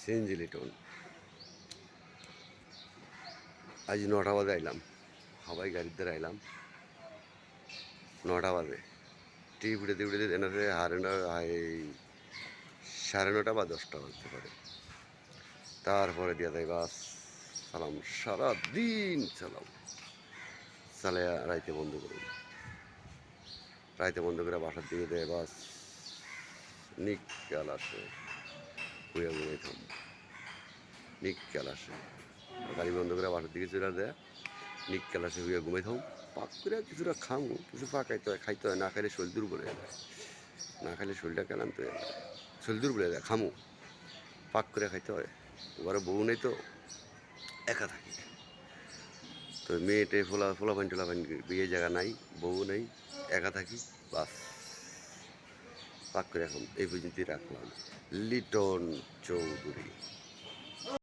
CNG Liton. আজ 9টা বাজে আইলাম, হাওয়াই গাড়ির দ্বারা আইলাম 9টা বাজে। টিভি উঠে উঠে এনারে সাড়ে 9টা বা 10টা বাজতে পারে। তারপরে দিয়া যায় বাস চালাম, সারাদিন চালাম, চালিয়া রাইতে বন্ধ করুন। রাইতে বন্ধ করে বাসার দিকে দেয় বাস, নিকাল আসে, হুইয়া ঘুমাইতাম, নিকাল আসে, গাড়ি বন্ধ করে বাসার দিকে চলে দেয়, নিকাল আসে, হুইয়া ঘুমাইতাম। পাক করে কিছুটা খামু, কিছু পাকাইতে হয়, খাইতে হয়, না খাইলে শরীর দুর্বল হয়ে যায়, না খাইলে শরীরটা কেলান্ত হয়ে যায়, শরীর দুর্বল হয়ে যায়, খামু পাক করে খাইতে হয়। ঘরে বউ নেই তো, একা থাকি, তো মেয়েটে ফোলাপান টোলাপান বিয়ে জায়গা নাই, বউ নেই, একা থাকি, বাস পাক করে এখন এই পর্যন্তই রাখলাম। লিটন চৌধুরী।